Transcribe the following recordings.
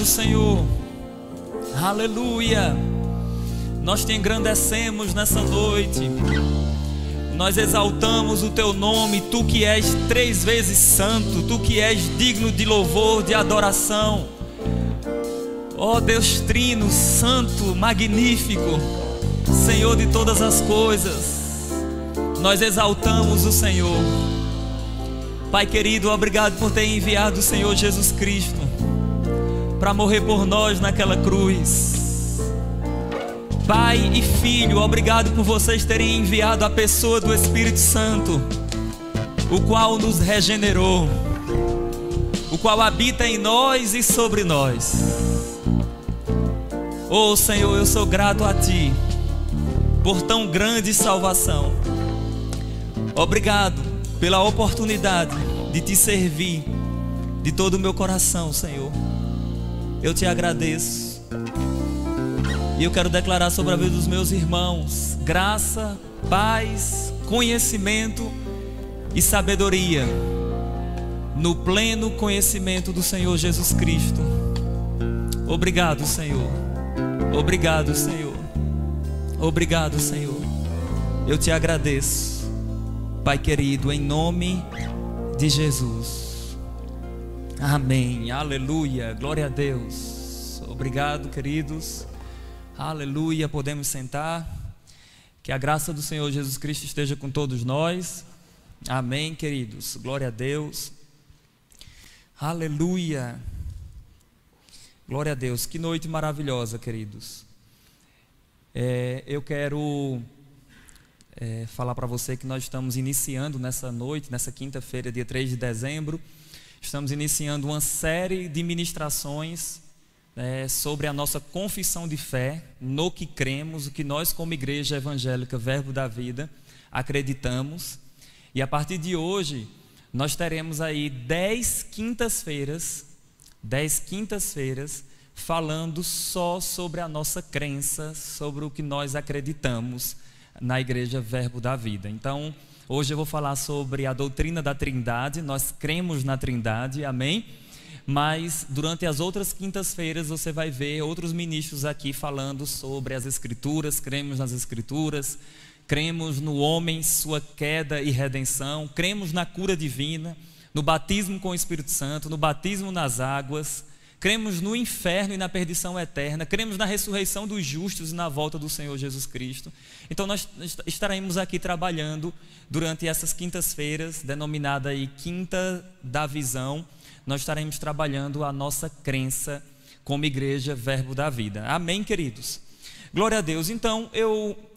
Obrigado, Senhor. Aleluia. Nós te engrandecemos nessa noite. Nós exaltamos o teu nome, tu que és 3 vezes santo, tu que és digno de louvor, de adoração. Ó Deus trino, santo, magnífico, Senhor de todas as coisas. Nós exaltamos o Senhor. Pai querido, obrigado por ter enviado o Senhor Jesus Cristo para morrer por nós naquela cruz. Pai e Filho, obrigado por vocês terem enviado a pessoa do Espírito Santo, o qual nos regenerou, o qual habita em nós e sobre nós. Oh Senhor, eu sou grato a Ti por tão grande salvação. Obrigado pela oportunidade de Te servir de todo o meu coração, Senhor. Eu Te agradeço. E eu quero declarar sobre a vida dos meus irmãos graça, paz, conhecimento e sabedoria no pleno conhecimento do Senhor Jesus Cristo. Obrigado, Senhor. Obrigado, Senhor. Obrigado, Senhor. Eu Te agradeço, Pai querido, em nome de Jesus. Amém. Aleluia. Glória a Deus. Obrigado, queridos. Aleluia, podemos sentar. Que a graça do Senhor Jesus Cristo esteja com todos nós. Amém, queridos. Glória a Deus. Aleluia. Glória a Deus. Que noite maravilhosa, queridos. Eu quero falar para você que nós estamos iniciando nessa noite, nessa quinta-feira, dia 3 de dezembro. Estamos iniciando uma série de ministrações sobre a nossa confissão de fé, no que cremos, o que nós como Igreja Evangélica Verbo da Vida acreditamos. E a partir de hoje nós teremos aí 10 quintas-feiras falando só sobre a nossa crença, sobre o que nós acreditamos na Igreja Verbo da Vida. Então hoje eu vou falar sobre a doutrina da Trindade. Nós cremos na Trindade, amém? Mas durante as outras quintas-feiras você vai ver outros ministros aqui falando sobre as Escrituras. Cremos nas Escrituras, cremos no homem, sua queda e redenção, cremos na cura divina, no batismo com o Espírito Santo, no batismo nas águas, cremos no inferno e na perdição eterna, cremos na ressurreição dos justos e na volta do Senhor Jesus Cristo. Então nós estaremos aqui trabalhando durante essas quintas-feiras, denominada aí Quinta da Visão. Nós estaremos trabalhando a nossa crença como Igreja Verbo da Vida. Amém, queridos? Glória a Deus. Então,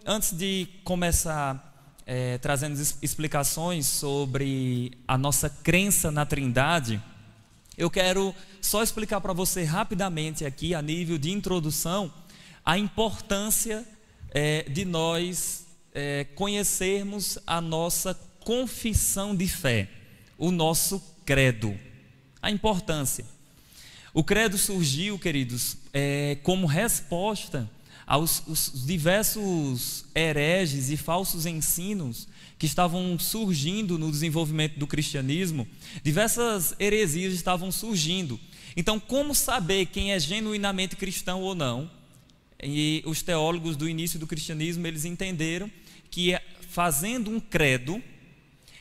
antes de começar trazendo explicações sobre a nossa crença na Trindade, eu quero só explicar para você rapidamente aqui, a nível de introdução, a importância de nós conhecermos a nossa confissão de fé, o nosso credo. A importância. O credo surgiu, queridos, como resposta aos diversos hereges e falsos ensinos que estavam surgindo no desenvolvimento do cristianismo. Diversas heresias estavam surgindo. Então, como saber quem é genuinamente cristão ou não? E os teólogos do início do cristianismo, eles entenderam que fazendo um credo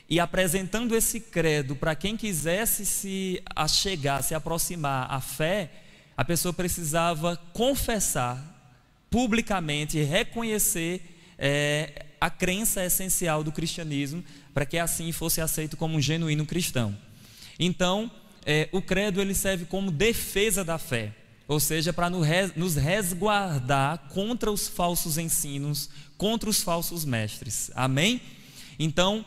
e apresentando esse credo para quem quisesse se achegar, se aproximar à fé, a pessoa precisava confessar publicamente, reconhecer a crença essencial do cristianismo, para que assim fosse aceito como um genuíno cristão. Então, o credo ele serve como defesa da fé, ou seja, para nos resguardar contra os falsos ensinos, contra os falsos mestres. Amém? Então,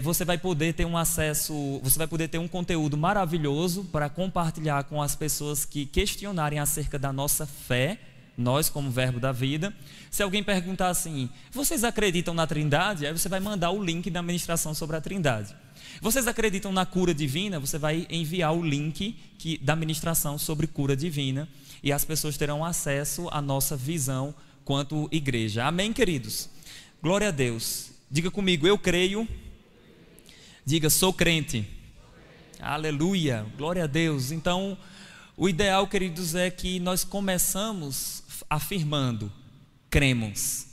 você vai poder ter um acesso, você vai poder ter um conteúdo maravilhoso para compartilhar com as pessoas que questionarem acerca da nossa fé, nós como Verbo da Vida. Se alguém perguntar assim, vocês acreditam na Trindade? Aí você vai mandar o link da ministração sobre a Trindade. Vocês acreditam na cura divina? Você vai enviar o link da ministração sobre cura divina, e as pessoas terão acesso à nossa visão quanto igreja. Amém, queridos? Glória a Deus. Diga comigo, eu creio. Diga, sou crente. Aleluia, glória a Deus. Então, o ideal, queridos, é que nós começamos afirmando: cremos.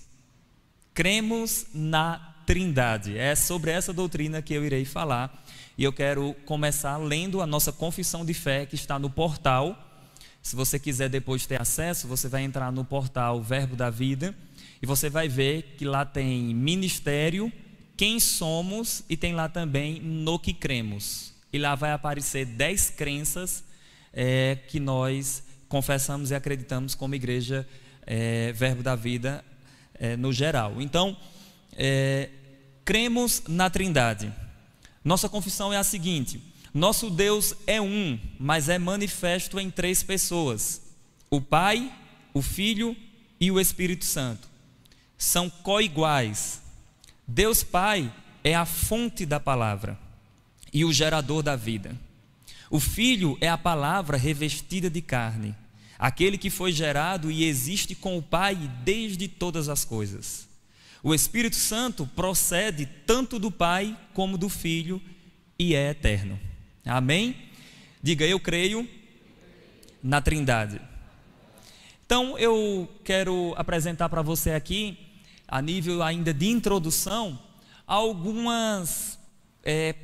Cremos na Trindade. É sobre essa doutrina que eu irei falar. E eu quero começar lendo a nossa confissão de fé, que está no portal. Se você quiser depois ter acesso, você vai entrar no portal Verbo da Vida e você vai ver que lá tem ministério, quem somos, e tem lá também no que cremos. E lá vai aparecer 10 crenças que nós confessamos e acreditamos como igreja Verbo da Vida no geral. Então, cremos na Trindade. Nossa confissão é a seguinte: nosso Deus é um, mas é manifesto em 3 pessoas: o Pai, o Filho e o Espírito Santo. São coiguais. Deus Pai é a fonte da palavra e o gerador da vida. O Filho é a palavra revestida de carne, aquele que foi gerado e existe com o Pai desde todas as coisas. O Espírito Santo procede tanto do Pai como do Filho e é eterno. Amém? Diga: eu creio na Trindade. Então eu quero apresentar para você aqui, a nível ainda de introdução, algumas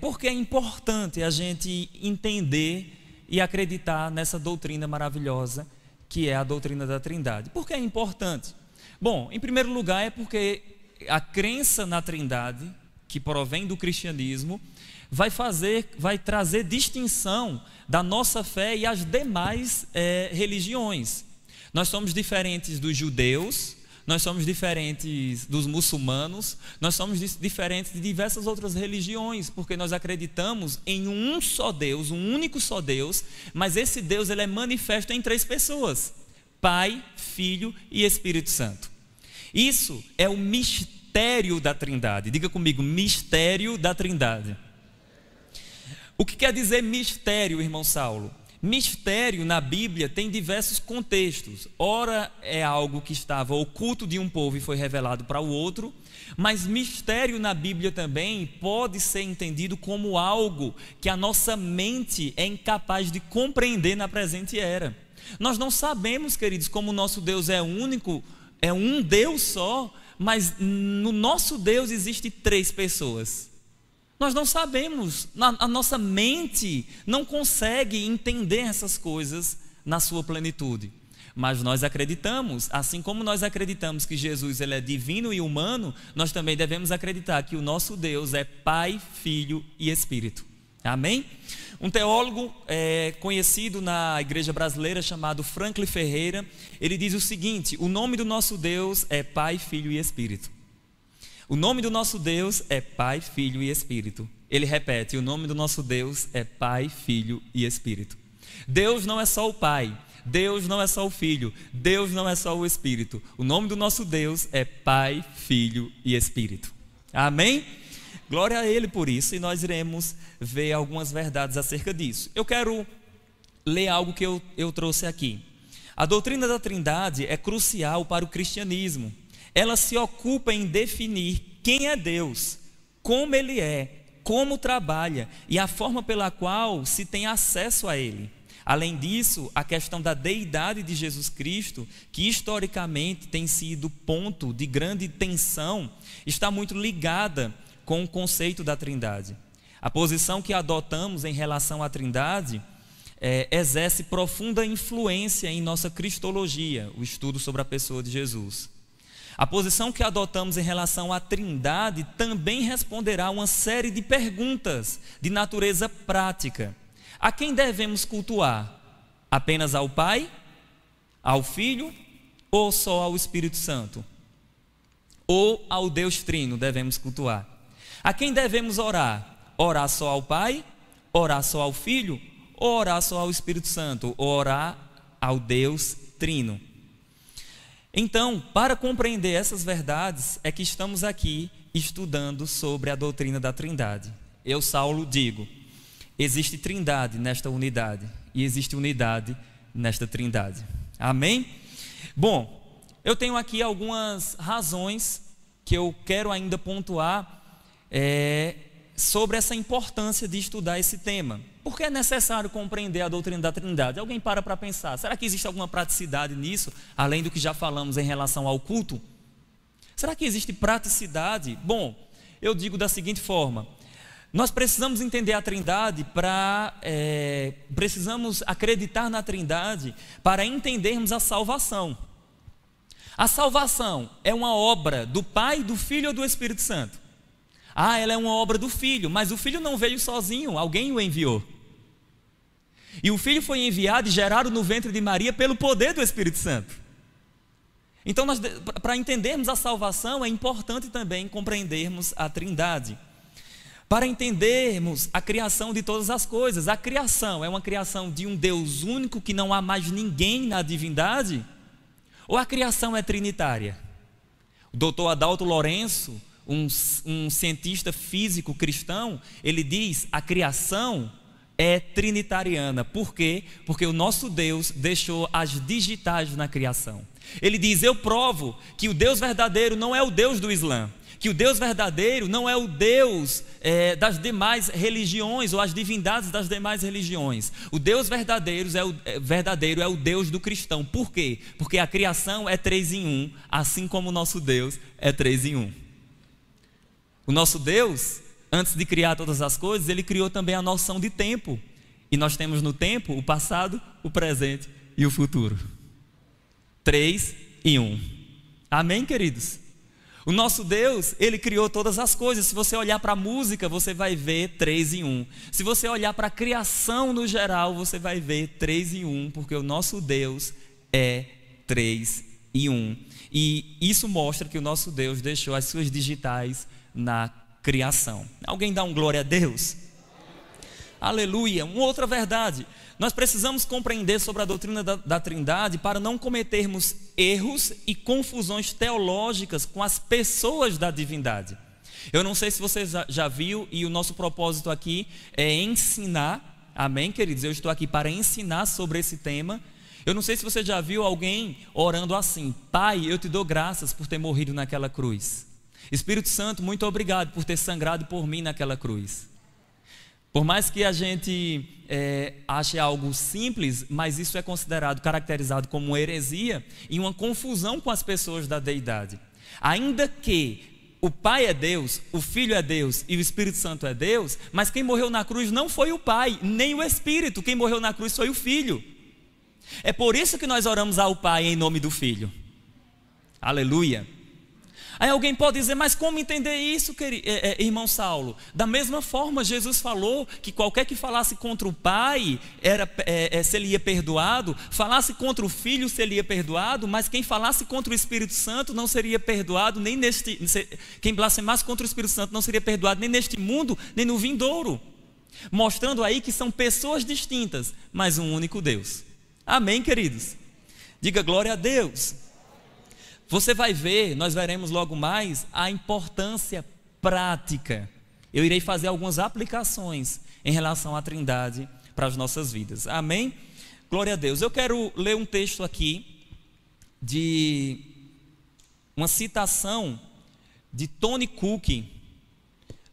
porque é importante a gente entender e acreditar nessa doutrina maravilhosa que é a doutrina da Trindade. Por que é importante? Bom, em primeiro lugar é porque a crença na Trindade, que provém do cristianismo, vai trazer distinção da nossa fé e as demais religiões. Nós somos diferentes dos judeus, nós somos diferentes dos muçulmanos, nós somos diferentes de diversas outras religiões, porque nós acreditamos em um só Deus, um único só Deus, mas esse Deus ele é manifesto em 3 pessoas: Pai, Filho e Espírito Santo. Isso é o mistério da Trindade. Diga comigo: mistério da Trindade. O que quer dizer mistério, irmão Saulo? Mistério na Bíblia tem diversos contextos. Ora é algo que estava oculto de um povo e foi revelado para o outro, mas mistério na Bíblia também pode ser entendido como algo que a nossa mente é incapaz de compreender na presente era. Nós não sabemos, queridos, como o nosso Deus é único, é um Deus só, mas no nosso Deus existe 3 pessoas. Nós não sabemos, a nossa mente não consegue entender essas coisas na sua plenitude. Mas nós acreditamos, assim como nós acreditamos que Jesus ele é divino e humano, nós também devemos acreditar que o nosso Deus é Pai, Filho e Espírito. Amém? Um teólogo conhecido na igreja brasileira chamado Franklin Ferreira, ele diz o seguinte: o nome do nosso Deus é Pai, Filho e Espírito. O nome do nosso Deus é Pai, Filho e Espírito. Ele repete: o nome do nosso Deus é Pai, Filho e Espírito. Deus não é só o Pai, Deus não é só o Filho, Deus não é só o Espírito. O nome do nosso Deus é Pai, Filho e Espírito. Amém? Glória a Ele por isso, e nós iremos ver algumas verdades acerca disso. Eu quero ler algo que eu trouxe aqui. A doutrina da Trindade é crucial para o cristianismo. Ela se ocupa em definir quem é Deus, como Ele é, como trabalha e a forma pela qual se tem acesso a Ele. Além disso, a questão da deidade de Jesus Cristo, que historicamente tem sido ponto de grande tensão, está muito ligada com o conceito da Trindade. A posição que adotamos em relação à Trindade exerce profunda influência em nossa cristologia, o estudo sobre a pessoa de Jesus. A posição que adotamos em relação à Trindade também responderá a uma série de perguntas de natureza prática. A quem devemos cultuar? Apenas ao Pai, ao Filho ou só ao Espírito Santo? Ou ao Deus Trino devemos cultuar? A quem devemos orar? Orar só ao Pai? Orar só ao Filho? Ou orar só ao Espírito Santo? Ou orar ao Deus Trino? Então, para compreender essas verdades, é que estamos aqui estudando sobre a doutrina da Trindade. Eu, Saulo, digo: existe Trindade nesta unidade e existe unidade nesta Trindade. Amém? Bom, eu tenho aqui algumas razões que eu quero ainda pontuar sobre essa importância de estudar esse tema. por que é necessário compreender a doutrina da Trindade? Alguém para pensar, será que existe alguma praticidade nisso, além do que já falamos em relação ao culto? Será que existe praticidade? Bom, eu digo da seguinte forma: nós precisamos entender a Trindade precisamos acreditar na Trindade para entendermos a salvação. A salvação é uma obra do Pai, do Filho ou do Espírito Santo? Ela é uma obra do Filho, mas o Filho não veio sozinho, alguém o enviou. E o Filho foi enviado e gerado no ventre de Maria pelo poder do Espírito Santo. Então, para entendermos a salvação, é importante também compreendermos a Trindade. Para entendermos a criação de todas as coisas, a criação é uma criação de um Deus único que não há mais ninguém na divindade? Ou a criação é trinitária? O doutor Adalto Lourenço, um cientista físico cristão, ele diz: a criação é trinitariana. Por quê? Porque o nosso Deus deixou as digitais na criação. Ele diz: eu provo que o Deus verdadeiro não é o Deus do Islã, que o Deus verdadeiro não é o Deus das demais religiões ou as divindades das demais religiões. O Deus verdadeiro é o Deus do cristão. Por quê? Porque a criação é 3 em 1, assim como o nosso Deus é 3 em 1. O nosso Deus, antes de criar todas as coisas, Ele criou também a noção de tempo. E nós temos no tempo o passado, o presente e o futuro. 3 em 1. Amém, queridos? O nosso Deus, Ele criou todas as coisas. Se você olhar para a música, você vai ver 3 em 1. Se você olhar para a criação no geral, você vai ver 3 em 1, porque o nosso Deus é 3 em 1. E isso mostra que o nosso Deus deixou as suas digitais na criação. Alguém dá um glória a Deus? Aleluia. Uma outra verdade: nós precisamos compreender sobre a doutrina da Trindade para não cometermos erros e confusões teológicas com as pessoas da divindade. Eu não sei se você já viu, e o nosso propósito aqui é ensinar. Amém, queridos? Eu estou aqui para ensinar sobre esse tema. Eu não sei se você já viu alguém orando assim: Pai, eu te dou graças por ter morrido naquela cruz. Espírito Santo, muito obrigado por ter sangrado por mim naquela cruz. Por mais que a gente ache algo simples, mas isso é considerado, caracterizado como uma heresia e uma confusão com as pessoas da deidade. Ainda que o Pai é Deus, o Filho é Deus e o Espírito Santo é Deus, mas quem morreu na cruz não foi o Pai, nem o Espírito. Quem morreu na cruz foi o Filho. É por isso que nós oramos ao Pai em nome do Filho. Aleluia. Aí alguém pode dizer: mas como entender isso, irmão Saulo? Da mesma forma, Jesus falou que qualquer que falasse contra o Pai, se ele ia perdoado, falasse contra o Filho, se ele ia perdoado, mas quem falasse contra o Espírito Santo não seria perdoado, quem blasfemasse contra o Espírito Santo não seria perdoado nem neste mundo, nem no vindouro. Mostrando aí que são pessoas distintas, mas um único Deus. Amém, queridos? Diga glória a Deus. Você vai ver, nós veremos logo mais, a importância prática. Eu irei fazer algumas aplicações em relação à Trindade para as nossas vidas. Amém? Glória a Deus. Eu quero ler um texto aqui de uma citação de Tony Cook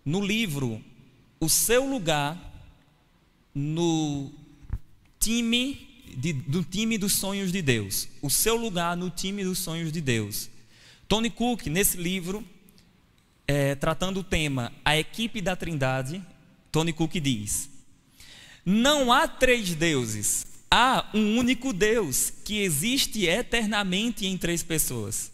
no livro O Seu Lugar no Time do time dos sonhos de Deus. O seu lugar no time dos sonhos de Deus. Tony Cook, nesse livro, tratando o tema A Equipe da Trindade, Tony Cook diz: não há 3 deuses, há um único Deus que existe eternamente em 3 pessoas.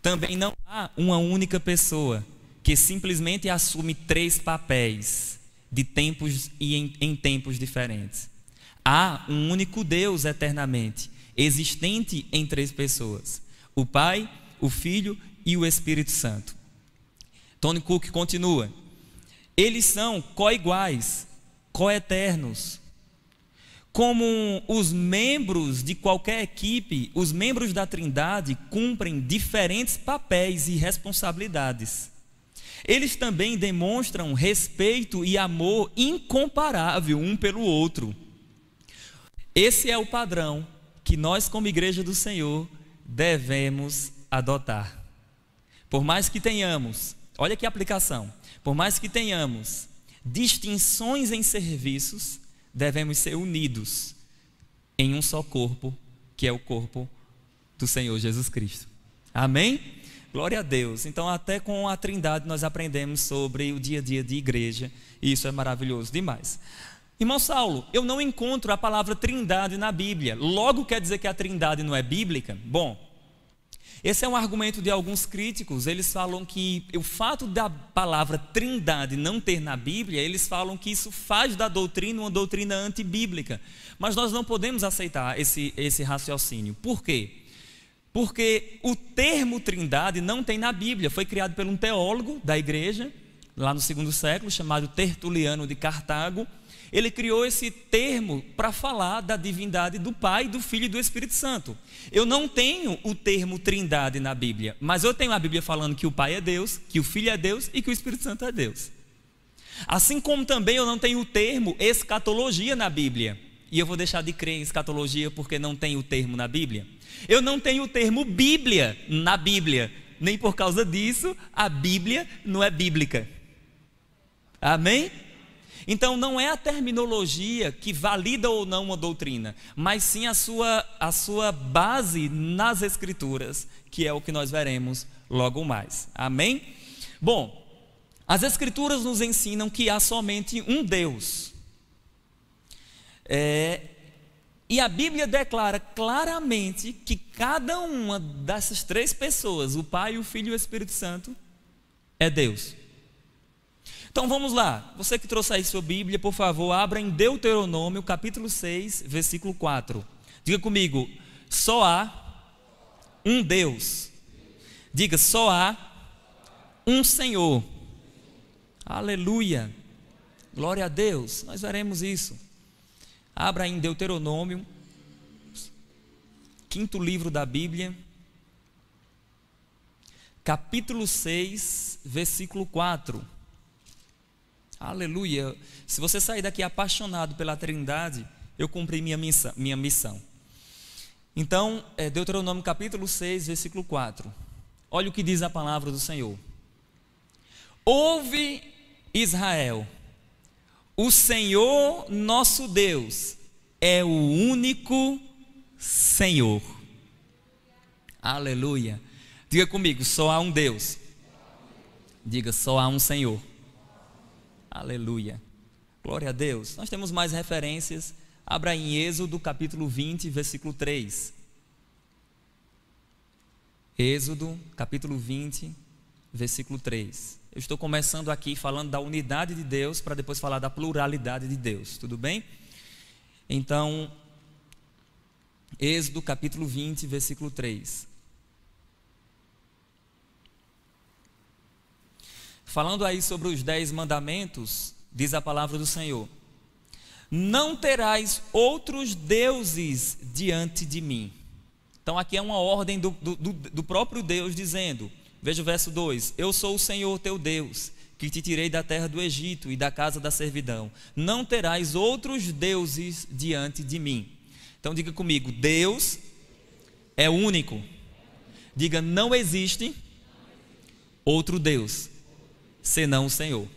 Também não há uma única pessoa que simplesmente assume 3 papéis de tempos e em tempos diferentes. Há um único Deus eternamente, existente em 3 pessoas: o Pai, o Filho e o Espírito Santo. Tony Cook continua: eles são coiguais, coeternos. Como os membros de qualquer equipe, os membros da Trindade cumprem diferentes papéis e responsabilidades. Eles também demonstram respeito e amor incomparável um pelo outro. Esse é o padrão que nós, como Igreja do Senhor, devemos adotar. Por mais que tenhamos, olha que aplicação, por mais que tenhamos distinções em serviços, devemos ser unidos em um só corpo, que é o corpo do Senhor Jesus Cristo. Amém? Glória a Deus. Então, até com a Trindade nós aprendemos sobre o dia a dia de igreja, e isso é maravilhoso demais. Irmão Saulo, eu não encontro a palavra Trindade na Bíblia, logo quer dizer que a Trindade não é bíblica? Bom, esse é um argumento de alguns críticos. Eles falam que o fato da palavra Trindade não ter na Bíblia, eles falam que isso faz da doutrina uma doutrina antibíblica. Mas nós não podemos aceitar esse raciocínio. Por quê? Porque o termo Trindade não tem na Bíblia. Foi criado por um teólogo da igreja, lá no 2º século, chamado Tertuliano de Cartago. Ele criou esse termo para falar da divindade do Pai, do Filho e do Espírito Santo. Eu não tenho o termo Trindade na Bíblia, mas eu tenho a Bíblia falando que o Pai é Deus, que o Filho é Deus e que o Espírito Santo é Deus. Assim como também eu não tenho o termo escatologia na Bíblia. E eu vou deixar de crer em escatologia porque não tem o termo na Bíblia. Eu não tenho o termo Bíblia na Bíblia. Nem por causa disso, a Bíblia não é bíblica. Amém? Então não é a terminologia que valida ou não uma doutrina, mas sim a sua base nas Escrituras, que é o que nós veremos logo mais. Amém? Bom, as Escrituras nos ensinam que há somente um Deus. E a Bíblia declara claramente que cada uma dessas três pessoas, o Pai, o Filho e o Espírito Santo, é Deus. Então vamos lá, você que trouxe aí sua Bíblia, por favor, abra em Deuteronômio, capítulo 6, versículo 4. Diga comigo, só há um Deus. Diga, só há um Senhor. Aleluia, glória a Deus, nós veremos isso. Abra em Deuteronômio, 5º livro da Bíblia, capítulo 6, versículo 4. Aleluia. Se você sair daqui apaixonado pela Trindade, eu cumpri minha missão. Então, Deuteronômio capítulo 6, versículo 4. Olha o que diz a palavra do Senhor. Ouve, Israel, o Senhor nosso Deus é o único Senhor. Aleluia. Diga comigo, só há um Deus. Diga, só há um Senhor. Aleluia, glória a Deus. Nós temos mais referências. Abra em Êxodo capítulo 20, versículo 3. Êxodo capítulo 20, versículo 3. Eu estou começando aqui falando da unidade de Deus, para depois falar da pluralidade de Deus, tudo bem? Então, Êxodo capítulo 20, versículo 3. Falando aí sobre os 10 mandamentos, diz a palavra do Senhor: não terás outros deuses diante de mim. Então aqui é uma ordem do próprio Deus dizendo, veja o verso 2: eu sou o Senhor teu Deus, que te tirei da terra do Egito e da casa da servidão. Não terás outros deuses diante de mim. Então diga comigo, Deus é único. Diga, não existe outro Deus senão o Senhor.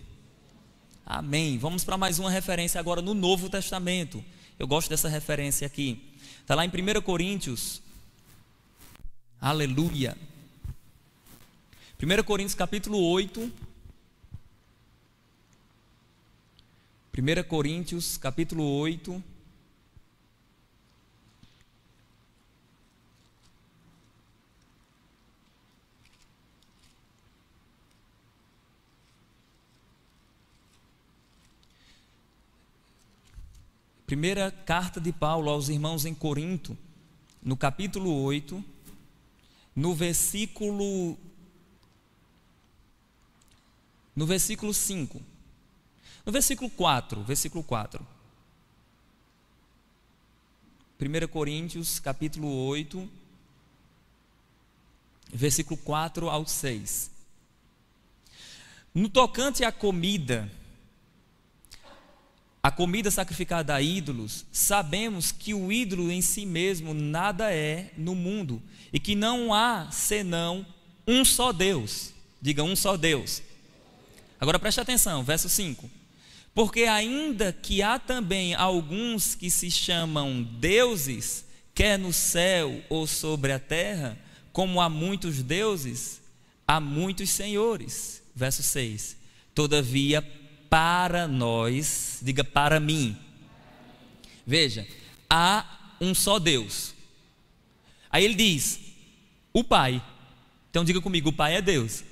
Amém. Vamos para mais uma referência agora no Novo Testamento. Eu gosto dessa referência aqui. Está lá em 1 Coríntios. Aleluia. 1 Coríntios capítulo 8. 1 Coríntios capítulo 8. Primeira carta de Paulo aos irmãos em Corinto, no capítulo 8, no versículo 5, no versículo 4, 1 Coríntios capítulo 8, versículo 4 ao 6. No tocante à comida sacrificada a ídolos, sabemos que o ídolo em si mesmo nada é no mundo, e que não há senão um só Deus. Diga, um só Deus. Agora preste atenção, verso 5. Porque ainda que há também alguns que se chamam deuses, quer no céu ou sobre a terra, como há muitos deuses, há muitos senhores. Verso 6. Todavia, para nós, diga para mim. Veja, há um só Deus. Aí ele diz, o Pai. Então diga comigo, o Pai é Deus.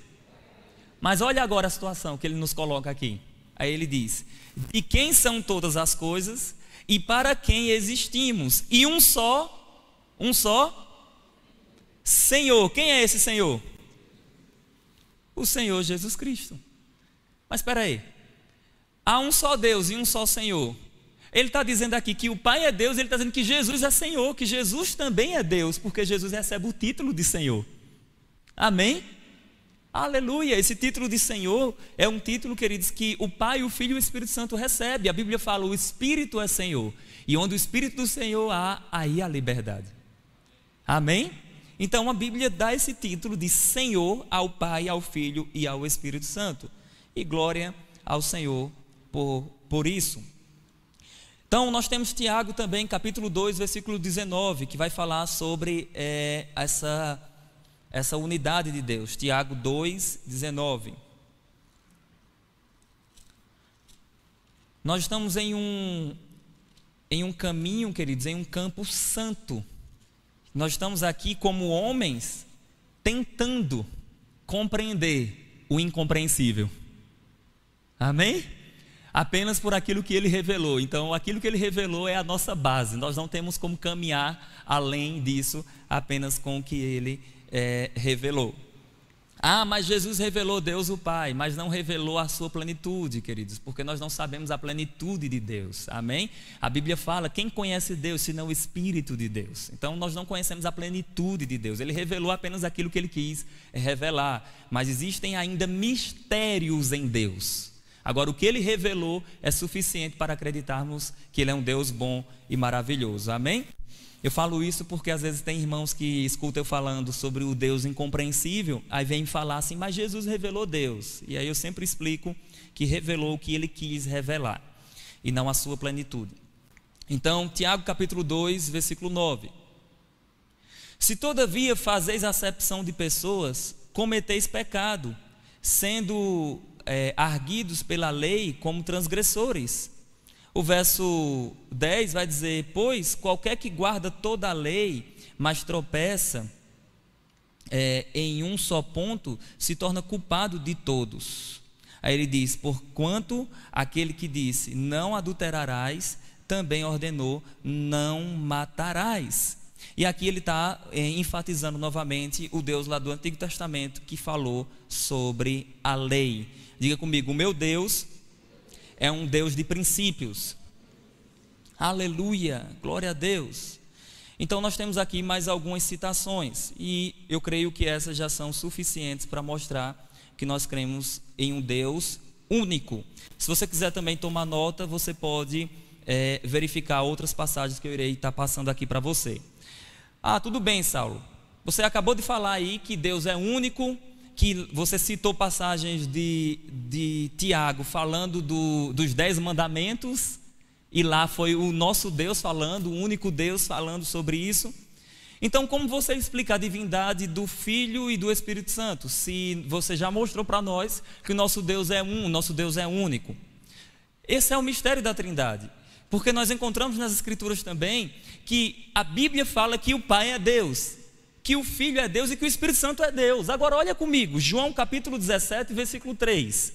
Mas olha agora a situação que ele nos coloca aqui. Aí ele diz, de quem são todas as coisas e para quem existimos. E um só Senhor. Quem é esse Senhor? O Senhor Jesus Cristo. Mas espera aí, há um só Deus e um só Senhor. Ele está dizendo aqui que o Pai é Deus, ele está dizendo que Jesus é Senhor, que Jesus também é Deus, porque Jesus recebe o título de Senhor. Amém? Aleluia, esse título de Senhor é um título, queridos, que o Pai, o Filho e o Espírito Santo recebem. A Bíblia fala, o Espírito é Senhor, e onde o Espírito do Senhor há, aí há liberdade. Amém? Então a Bíblia dá esse título de Senhor ao Pai, ao Filho e ao Espírito Santo, e glória ao Senhor por isso. Então nós temos Tiago também, capítulo 2, versículo 19, que vai falar sobre essa unidade de Deus. Tiago 2, 19. Nós estamos em um caminho, queridos, em um campo santo. Nós estamos aqui como homens tentando compreender o incompreensível. Amém? Apenas por aquilo que ele revelou. Então aquilo que ele revelou é a nossa base. Nós não temos como caminhar além disso, apenas com o que ele revelou. Mas Jesus revelou Deus o Pai, mas não revelou a sua plenitude, queridos, porque nós não sabemos a plenitude de Deus. Amém? A Bíblia fala, quem conhece Deus senão o Espírito de Deus? Então nós não conhecemos a plenitude de Deus. Ele revelou apenas aquilo que ele quis revelar, mas existem ainda mistérios em Deus. Agora, o que ele revelou é suficiente para acreditarmos que ele é um Deus bom e maravilhoso. Amém? Eu falo isso porque às vezes tem irmãos que escutam eu falando sobre o Deus incompreensível, aí vem falar assim, mas Jesus revelou Deus. E aí eu sempre explico que revelou o que ele quis revelar, e não a sua plenitude. Então, Tiago capítulo 2, versículo 9. Se todavia fazeis acepção de pessoas, cometeis pecado, sendo arguidos pela lei como transgressores. O verso 10 vai dizer, pois qualquer que guarda toda a lei, mas tropeça em um só ponto, se torna culpado de todos. Aí ele diz, porquanto aquele que disse, não adulterarás, também ordenou, não matarás. E aqui ele está enfatizando novamente o Deus lá do Antigo Testamento, que falou sobre a lei. Diga comigo, o meu Deus é um Deus de princípios. Aleluia, glória a Deus. Então nós temos aqui mais algumas citações, e eu creio que essas já são suficientes para mostrar que nós cremos em um Deus único. Se você quiser também tomar nota, você pode verificar outras passagens que eu irei estar passando aqui para você. Tudo bem, Saulo, você acabou de falar aí que Deus é único, que você citou passagens de Tiago falando dos 10 mandamentos, e lá foi o nosso Deus falando, o único Deus falando sobre isso. Então como você explica a divindade do Filho e do Espírito Santo, se você já mostrou para nós que o nosso Deus é um, o nosso Deus é único? Esse é o mistério da Trindade, porque nós encontramos nas Escrituras também que a Bíblia fala que o Pai é Deus, que o Filho é Deus e que o Espírito Santo é Deus. Agora olha comigo, João capítulo 17, versículo 3.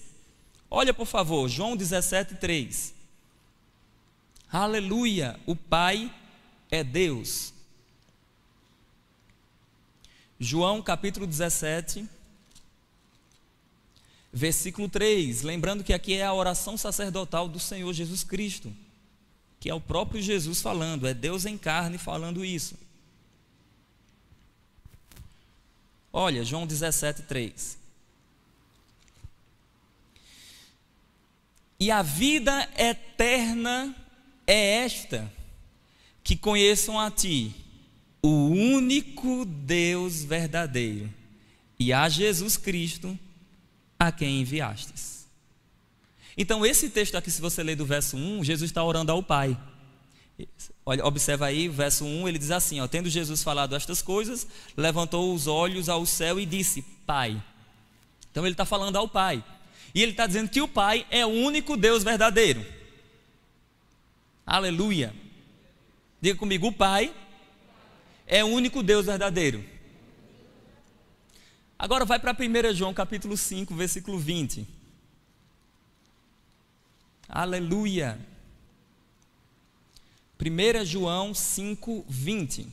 Olha por favor, João 17, 3. Aleluia, o Pai é Deus. João capítulo 17, versículo 3. Lembrando que aqui é a oração sacerdotal do Senhor Jesus Cristo, que é o próprio Jesus falando, é Deus em carne falando isso. Olha, João 17, 3. E a vida eterna é esta, que conheçam a Ti, o único Deus verdadeiro, e a Jesus Cristo, a quem enviastes. Então esse texto aqui, se você ler do verso 1, Jesus está orando ao Pai. Olha, observa aí, o verso 1, ele diz assim, ó, tendo Jesus falado estas coisas, levantou os olhos ao céu e disse, Pai. Então ele está falando ao Pai. E ele está dizendo que o Pai é o único Deus verdadeiro. Aleluia. Diga comigo, o Pai é o único Deus verdadeiro. Agora vai para 1 João capítulo 5, versículo 20. Aleluia. 1 João 5, 20.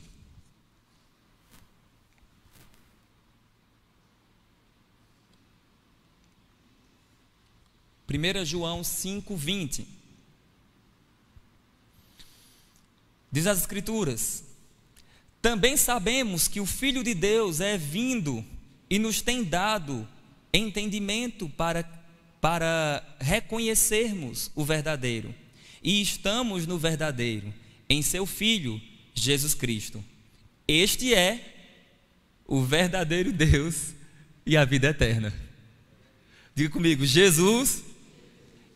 João 5, 20. Diz as Escrituras: também sabemos que o Filho de Deus é vindo e nos tem dado entendimento para reconhecermos o verdadeiro. E estamos no verdadeiro, em seu Filho, Jesus Cristo. Este é o verdadeiro Deus e a vida eterna. Diga comigo, Jesus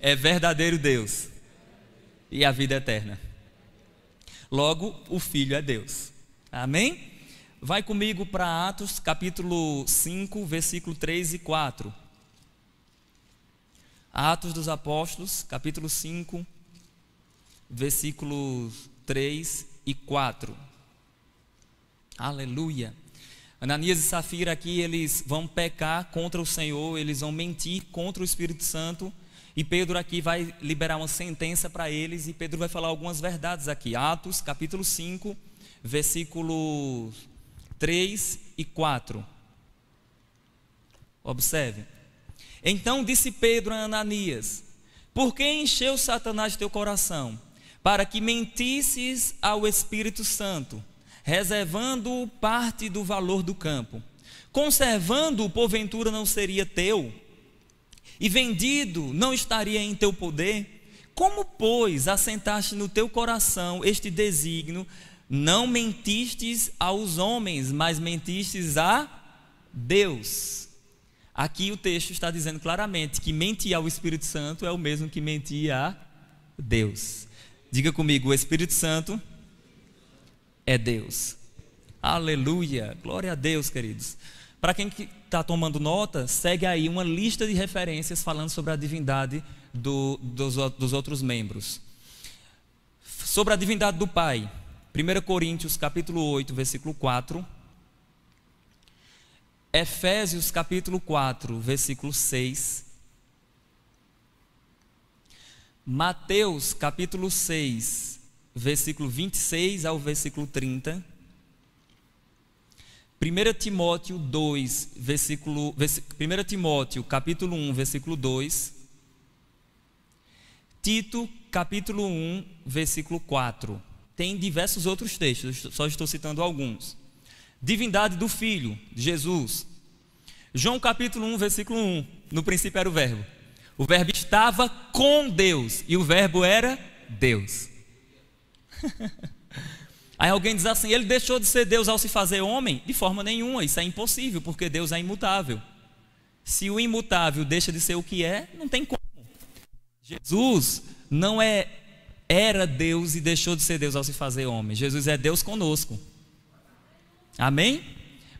é verdadeiro Deus e a vida eterna. Logo, o Filho é Deus. Amém? Vai comigo para Atos capítulo 5, versículo 3 e 4. Atos dos Apóstolos, capítulo 5, versículos 3 e 4. Aleluia. Ananias e Safira aqui, eles vão pecar contra o Senhor, eles vão mentir contra o Espírito Santo, e Pedro aqui vai liberar uma sentença para eles, e Pedro vai falar algumas verdades aqui. Atos capítulo 5, versículos 3 e 4. Observe. Então disse Pedro a Ananias: por que encheu Satanás teu coração, para que mentisses ao Espírito Santo, reservando parte do valor do campo? Conservando-o, porventura não seria teu? E vendido, não estaria em teu poder? Como, pois, assentaste no teu coração este desígnio? Não mentistes aos homens, mas mentistes a Deus. Aqui o texto está dizendo claramente que mentir ao Espírito Santo é o mesmo que mentir a Deus. Diga comigo, o Espírito Santo é Deus. Aleluia, glória a Deus, queridos. Para quem está tomando nota, segue aí uma lista de referências falando sobre a divindade dos outros membros. Sobre a divindade do Pai, 1 Coríntios capítulo 8, versículo 4. Efésios capítulo 4, versículo 6. Mateus capítulo 6, versículo 26 ao versículo 30. 1 Timóteo 2, 1 Timóteo capítulo 1, versículo 2. Tito capítulo 1, versículo 4. Tem diversos outros textos, só estou citando alguns. Divindade do Filho, Jesus. João capítulo 1, versículo 1. No princípio era o verbo. O verbo estava com Deus e o verbo era Deus. Aí alguém diz assim: ele deixou de ser Deus ao se fazer homem? De forma nenhuma, isso é impossível, porque Deus é imutável. Se o imutável deixa de ser o que é, não tem como. Jesus não era Deus e deixou de ser Deus ao se fazer homem. Jesus é Deus conosco. Amém?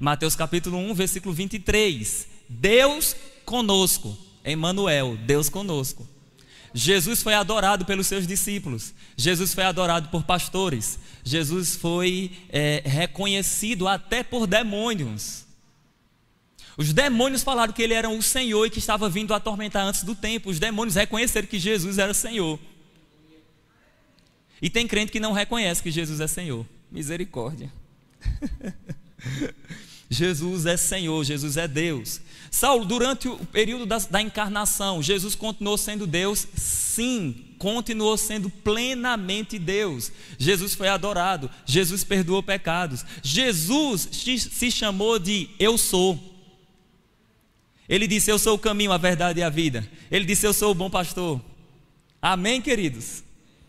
Mateus capítulo 1, versículo 23. Deus conosco. Emmanuel, Deus conosco. Jesus foi adorado pelos seus discípulos. Jesus foi adorado por pastores. Jesus foi reconhecido até por demônios. Os demônios falaram que ele era o Senhor e que estava vindo atormentar antes do tempo. Os demônios reconheceram que Jesus era Senhor. E tem crente que não reconhece que Jesus é Senhor. Misericórdia. Jesus é Senhor, Jesus é Deus. Saulo, durante o período da encarnação, Jesus continuou sendo Deus? Sim, continuou sendo plenamente Deus. Jesus foi adorado, Jesus perdoou pecados. Jesus se chamou de Eu Sou. Ele disse: eu sou o caminho, a verdade e a vida. Ele disse: eu sou o bom pastor. Amém, queridos?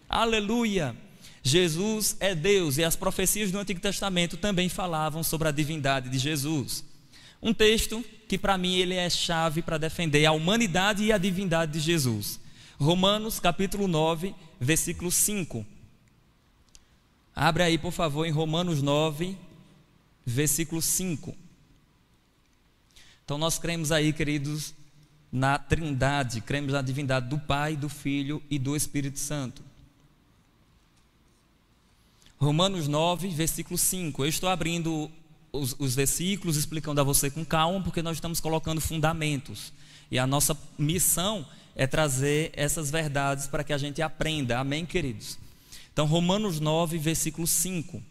Aleluia. Jesus é Deus, e as profecias do Antigo Testamento também falavam sobre a divindade de Jesus. Um texto que para mim ele é chave para defender a humanidade e a divindade de Jesus. Romanos capítulo 9, versículo 5. Abre aí, por favor, em Romanos 9, versículo 5. Então nós cremos aí, queridos, na Trindade, cremos na divindade do Pai, do Filho e do Espírito Santo. Romanos 9, versículo 5. Eu estou abrindo os versículos, explicando a você com calma, porque nós estamos colocando fundamentos. E a nossa missão é trazer essas verdades para que a gente aprenda. Amém, queridos? Então, Romanos 9, versículo 5.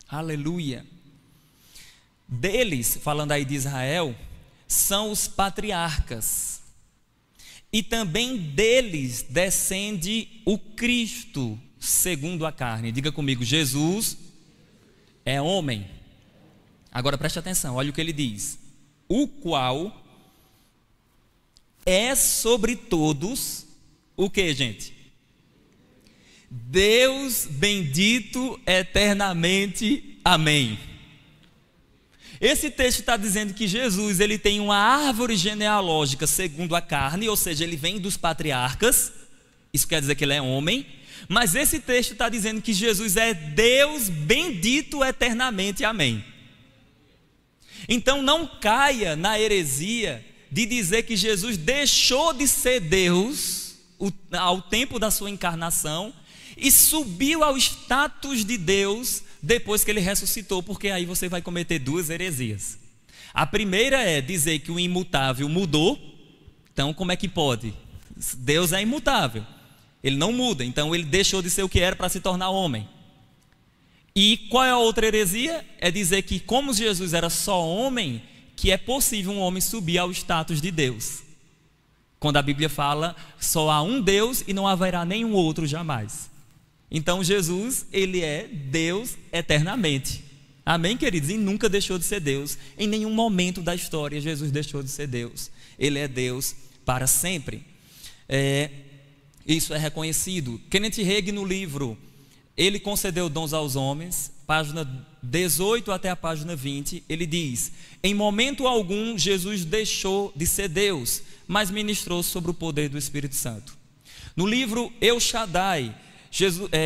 Aleluia. Deles, falando aí de Israel, são os patriarcas. E também deles descende o Cristo, segundo a carne. Diga comigo, Jesus é homem. Agora preste atenção, olha o que ele diz. O qual é sobre todos, o que, gente? Deus bendito eternamente. Amém. Esse texto está dizendo que Jesus, ele tem uma árvore genealógica segundo a carne, ou seja, ele vem dos patriarcas. Isso quer dizer que ele é homem. Mas esse texto está dizendo que Jesus é Deus bendito eternamente. Amém. Então não caia na heresia de dizer que Jesus deixou de ser Deus ao tempo da sua encarnação e subiu ao status de Deus depois que ele ressuscitou, porque aí você vai cometer duas heresias. A primeira é dizer que o imutável mudou. Então como é que pode? Deus é imutável, ele não muda, então ele deixou de ser o que era para se tornar homem. E qual é a outra heresia? É dizer que como Jesus era só homem, que é possível um homem subir ao status de Deus. Quando a Bíblia fala, só há um Deus e não haverá nenhum outro jamais. Então Jesus, ele é Deus eternamente. Amém, queridos? E nunca deixou de ser Deus. Em nenhum momento da história Jesus deixou de ser Deus. Ele é Deus para sempre. Isso é reconhecido. Kenneth Hagin, no livro Ele Concedeu Dons aos Homens, página 18 até a página 20, ele diz: em momento algum Jesus deixou de ser Deus, mas ministrou sobre o poder do Espírito Santo. No livro El Shaddai,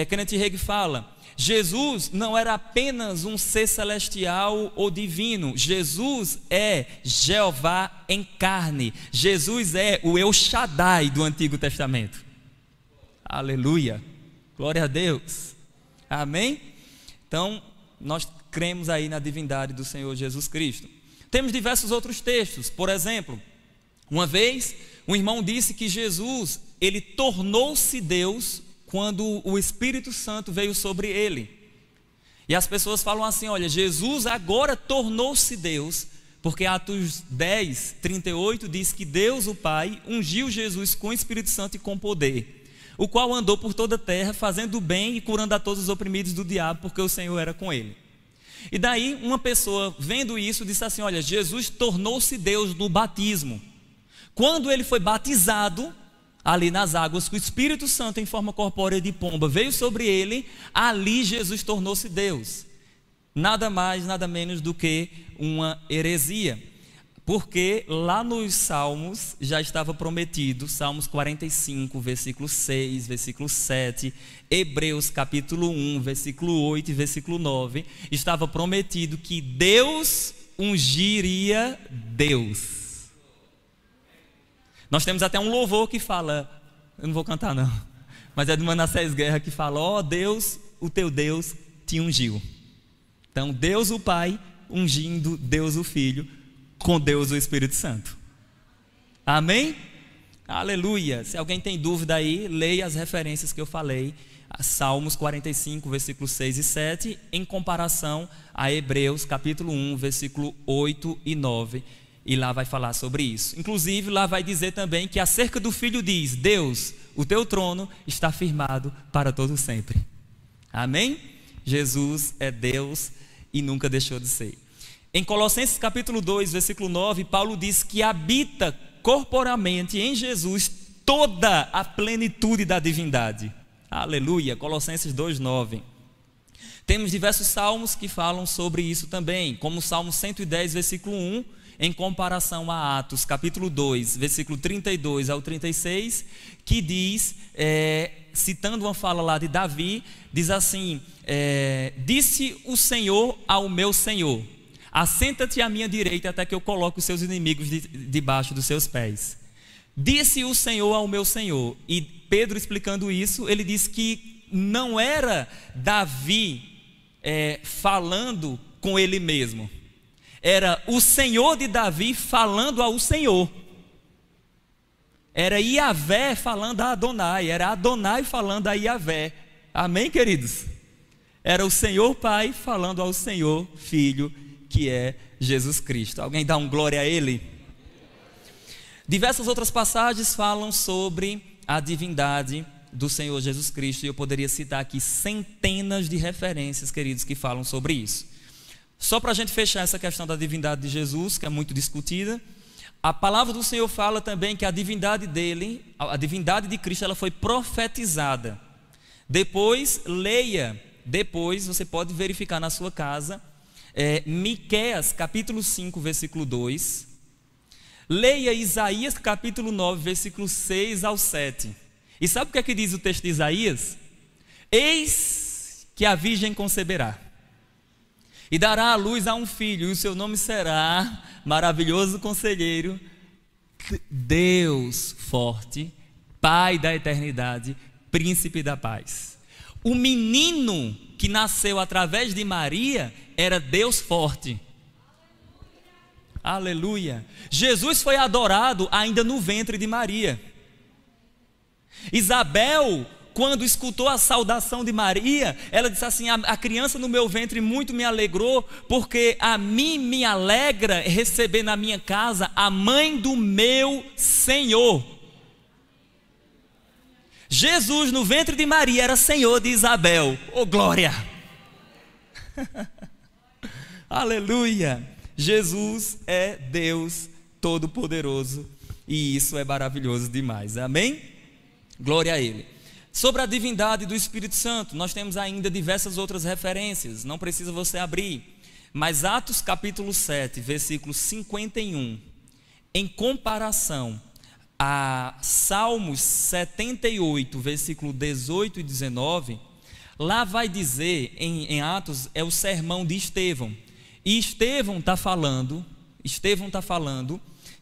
Kenneth Hagin fala: Jesus não era apenas um ser celestial ou divino, Jesus é Jeová em carne, Jesus é o El Shaddai do Antigo Testamento. Aleluia, glória a Deus, amém? Então nós cremos aí na divindade do Senhor Jesus Cristo. Temos diversos outros textos. Por exemplo, uma vez um irmão disse que Jesus, ele tornou-se Deus quando o Espírito Santo veio sobre ele. E as pessoas falam assim: olha, Jesus agora tornou-se Deus, porque Atos 10, 38 diz que Deus o Pai ungiu Jesus com o Espírito Santo e com poder, o qual andou por toda a terra fazendo o bem e curando a todos os oprimidos do diabo, porque o Senhor era com ele. E daí uma pessoa vendo isso disse assim: olha, Jesus tornou-se Deus no batismo. Quando ele foi batizado ali nas águas, que o Espírito Santo em forma corpórea de pomba veio sobre ele, ali Jesus tornou-se Deus. Nada mais, nada menos do que uma heresia, porque lá nos Salmos já estava prometido, Salmos 45, versículo 6, versículo 7, Hebreus capítulo 1, versículo 8 e versículo 9, estava prometido que Deus ungiria Deus. Nós temos até um louvor que fala, eu não vou cantar não, mas é de Manassés Guerra, que fala: ó Deus, o teu Deus te ungiu. Então Deus o Pai ungindo Deus o Filho, com Deus o Espírito Santo. Amém? Aleluia. Se alguém tem dúvida aí, leia as referências que eu falei, Salmos 45, versículos 6 e 7, em comparação a Hebreus capítulo 1, versículo 8 e 9, e lá vai falar sobre isso. Inclusive lá vai dizer também que acerca do Filho diz: Deus, o teu trono está firmado para todo sempre. Amém? Jesus é Deus e nunca deixou de ser. Em Colossenses capítulo 2, versículo 9, Paulo diz que habita corporalmente em Jesus toda a plenitude da divindade. Aleluia, Colossenses 2, 9. Temos diversos salmos que falam sobre isso também, como o Salmo 110, versículo 1, em comparação a Atos capítulo 2, versículo 32 ao 36, que diz, citando uma fala lá de Davi, diz assim, disse o Senhor ao meu Senhor, assenta-te à minha direita até que eu coloque os seus inimigos debaixo dos seus pés. Disse o Senhor ao meu Senhor. E Pedro, explicando isso, ele disse que não era Davi falando com ele mesmo, era o Senhor de Davi falando ao Senhor. Era Iavé falando a Adonai, era Adonai falando a Iavé. Amém, queridos? Era o Senhor Pai falando ao Senhor Filho, que é Jesus Cristo. Alguém dá um glória a Ele? Diversas outras passagens falam sobre a divindade do Senhor Jesus Cristo, e eu poderia citar aqui centenas de referências, queridos, que falam sobre isso. Só para a gente fechar essa questão da divindade de Jesus, que é muito discutida, a palavra do Senhor fala também que a divindade dele, a divindade de Cristo, ela foi profetizada. Depois, leia, depois você pode verificar na sua casa, Miqueias capítulo 5, versículo 2. Leia Isaías capítulo 9, versículo 6 ao 7. E sabe o que diz o texto de Isaías? Eis que a virgem conceberá e dará à luz a um filho, e o seu nome será Maravilhoso Conselheiro, Deus Forte, Pai da Eternidade, Príncipe da Paz. O menino que nasceu através de Maria era Deus Forte. Aleluia. Jesus foi adorado ainda no ventre de Maria. Isabel, quando escutou a saudação de Maria, ela disse assim, a criança no meu ventre muito me alegrou, porque a mim me alegra receber na minha casa a mãe do meu Senhor. Jesus no ventre de Maria era Senhor de Isabel. Oh, glória! Aleluia! Jesus é Deus Todo-Poderoso, e isso é maravilhoso demais, amém? Glória a Ele. Sobre a divindade do Espírito Santo, nós temos ainda diversas outras referências, não precisa você abrir, mas Atos capítulo 7, versículo 51, em comparação a Salmos 78, versículo 18 e 19, lá vai dizer, em Atos, é o sermão de Estevão. E Estevão está falando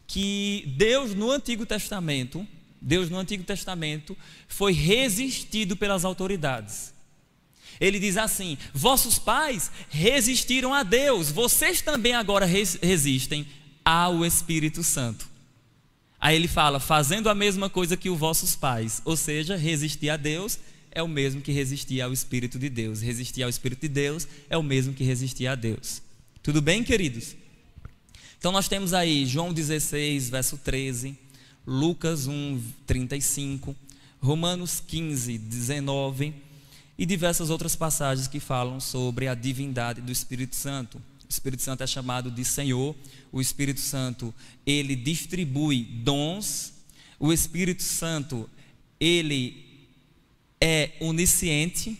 que Deus no Antigo Testamento foi resistido pelas autoridades. Ele diz assim, vossos pais resistiram a Deus, vocês também agora resistem ao Espírito Santo. Aí ele fala, fazendo a mesma coisa que os vossos pais, ou seja, resistir a Deus é o mesmo que resistir ao Espírito de Deus. Resistir ao Espírito de Deus é o mesmo que resistir a Deus. Tudo bem, queridos? Então nós temos aí João 16, verso 13, Lucas 1, 35, Romanos 15, 19 e diversas outras passagens que falam sobre a divindade do Espírito Santo. O Espírito Santo é chamado de Senhor, o Espírito Santo, ele distribui dons, o Espírito Santo, ele é onisciente.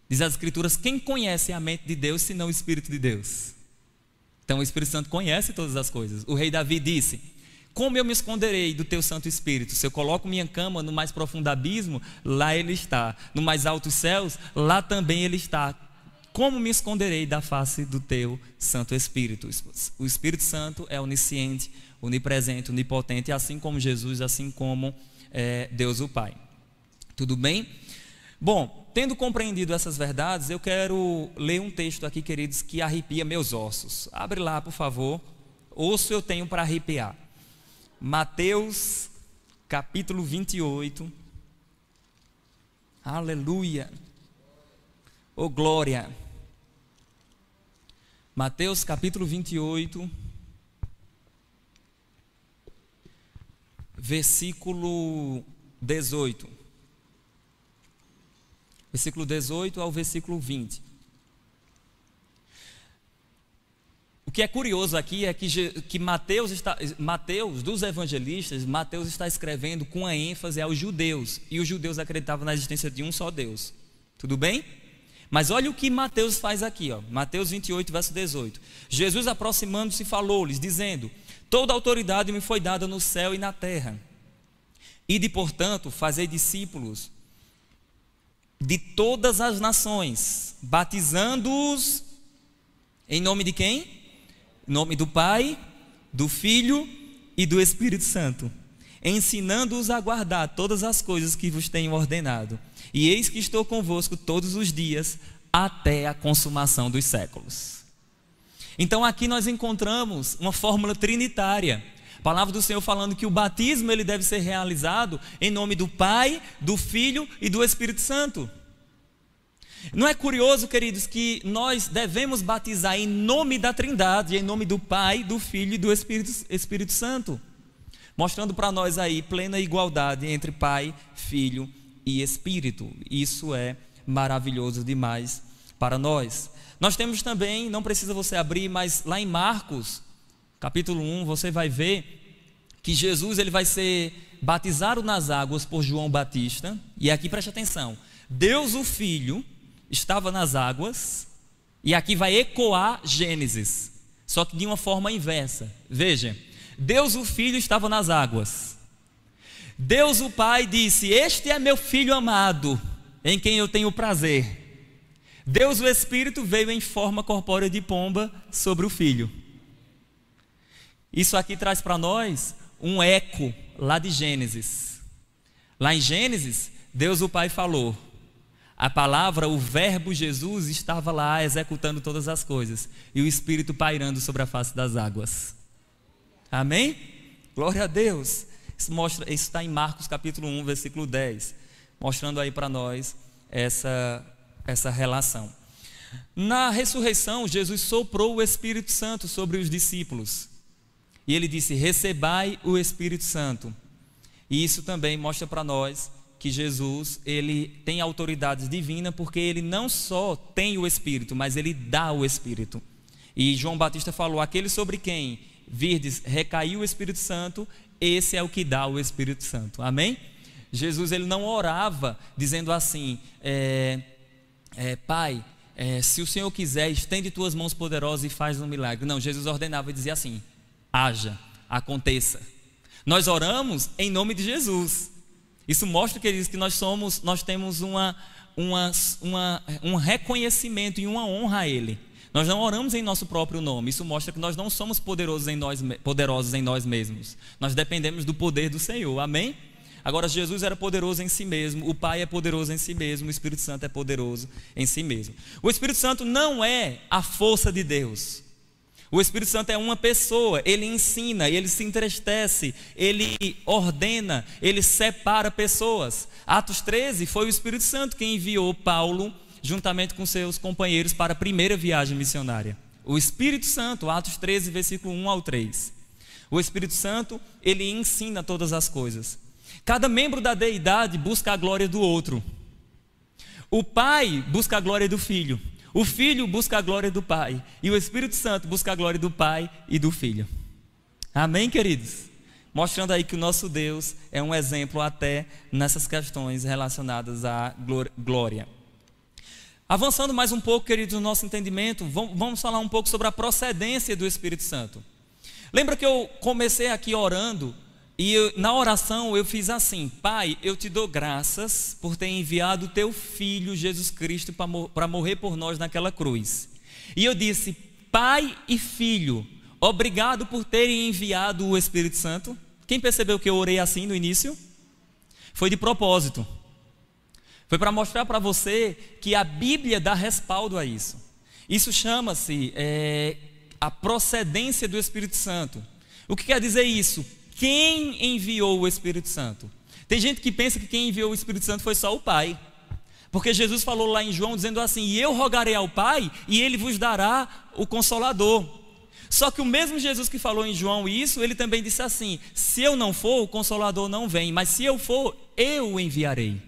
Diz as Escrituras, quem conhece a mente de Deus, senão o Espírito de Deus? Então o Espírito Santo conhece todas as coisas. O rei Davi disse, como eu me esconderei do teu Santo Espírito? Se eu coloco minha cama no mais profundo abismo, lá ele está. No mais altos céus, lá também ele está. Como me esconderei da face do teu Santo Espírito? O Espírito Santo é onisciente, onipresente, onipotente, assim como Jesus, assim como Deus o Pai. Tudo bem? Bom, tendo compreendido essas verdades, eu quero ler um texto aqui, queridos, que arrepia meus ossos. Abre lá, por favor. Osso eu tenho para arrepiar. Mateus, capítulo 28. Aleluia. Oh, glória. Mateus, capítulo 28, versículo 18. Versículo 18 ao versículo 20. O que é curioso aqui é que Mateus, dos evangelistas, Mateus está escrevendo com a ênfase aos judeus. E os judeus acreditavam na existência de um só Deus. Tudo bem? Mas olha o que Mateus faz aqui, ó. Mateus 28, verso 18. Jesus, aproximando-se, falou-lhes, dizendo: toda autoridade me foi dada no céu e na terra. Ide, portanto, fazei discípulos de todas as nações, batizando-os em nome de quem? Em nome do Pai, do Filho e do Espírito Santo, ensinando-os a guardar todas as coisas que vos tenho ordenado. E eis que estou convosco todos os dias, até a consumação dos séculos. Então aqui nós encontramos uma fórmula trinitária. A palavra do Senhor falando que o batismo ele deve ser realizado em nome do Pai, do Filho e do Espírito Santo. Não é curioso, queridos, que nós devemos batizar em nome da Trindade, em nome do Pai, do Filho e do Espírito Santo, mostrando para nós aí plena igualdade entre Pai, Filho e Espírito. Isso é maravilhoso demais para nós. Nós temos também, não precisa você abrir, mas lá em Marcos, capítulo 1, você vai ver que Jesus ele vai ser batizado nas águas por João Batista. E aqui preste atenção, Deus o Filho estava nas águas, e aqui vai ecoar Gênesis, só que de uma forma inversa. Veja, Deus o Filho estava nas águas, Deus o Pai disse: este é meu Filho amado, em quem eu tenho prazer. Deus o Espírito veio em forma corpórea de pomba sobre o Filho. Isso aqui traz para nós um eco lá de Gênesis. Lá em Gênesis, Deus o Pai falou, a palavra, o verbo Jesus estava lá executando todas as coisas, e o Espírito pairando sobre a face das águas. Amém? Glória a Deus. Isso está em Marcos capítulo 1, versículo 10, mostrando aí para nós essa relação. Na ressurreição, Jesus soprou o Espírito Santo sobre os discípulos, e ele disse: recebai o Espírito Santo. E isso também mostra para nós que Jesus, ele tem autoridade divina, porque ele não só tem o Espírito, mas ele dá o Espírito. E João Batista falou: aquele sobre quem virdes recaiu o Espírito Santo, esse é o que dá o Espírito Santo. Amém? Jesus ele não orava dizendo assim: Pai, se o Senhor quiser, estende tuas mãos poderosas e faz um milagre. Não, Jesus ordenava e dizia assim: haja, aconteça. Nós oramos em nome de Jesus. Isso mostra, queridos, que nós temos um reconhecimento e uma honra a Ele. Nós não oramos em nosso próprio nome. Isso mostra que nós não somos poderosos em nós mesmos. Nós dependemos do poder do Senhor. Amém? Agora, Jesus era poderoso em si mesmo, o Pai é poderoso em si mesmo, o Espírito Santo é poderoso em si mesmo. O Espírito Santo não é a força de Deus. O Espírito Santo é uma pessoa, ele ensina, ele se entristece, ele ordena, ele separa pessoas. Atos 13 foi o Espírito Santo quem enviou Paulo, juntamente com seus companheiros, para a primeira viagem missionária. O Espírito Santo, Atos 13, versículo 1 ao 3. O Espírito Santo, ele ensina todas as coisas. Cada membro da deidade busca a glória do outro. O Pai busca a glória do Filho. O Filho busca a glória do Pai. E o Espírito Santo busca a glória do Pai e do Filho. Amém, queridos? Mostrando aí que o nosso Deus é um exemplo até nessas questões relacionadas à glória. Avançando mais um pouco, queridos, no nosso entendimento, vamos falar um pouco sobre a procedência do Espírito Santo. Lembra que eu comecei aqui orando? E na oração eu fiz assim: Pai, eu te dou graças por ter enviado o teu Filho Jesus Cristo para morrer por nós naquela cruz. E eu disse: Pai e Filho, obrigado por terem enviado o Espírito Santo. Quem percebeu que eu orei assim no início? Foi de propósito. Foi para mostrar para você que a Bíblia dá respaldo a isso. Isso chama-se a procedência do Espírito Santo. O que quer dizer isso? Quem enviou o Espírito Santo? Tem gente que pensa que quem enviou o Espírito Santo foi só o Pai, porque Jesus falou lá em João dizendo assim: e eu rogarei ao Pai e Ele vos dará o Consolador. Só que o mesmo Jesus que falou em João isso, Ele também disse assim: se eu não for, o Consolador não vem, mas se eu for, eu o enviarei.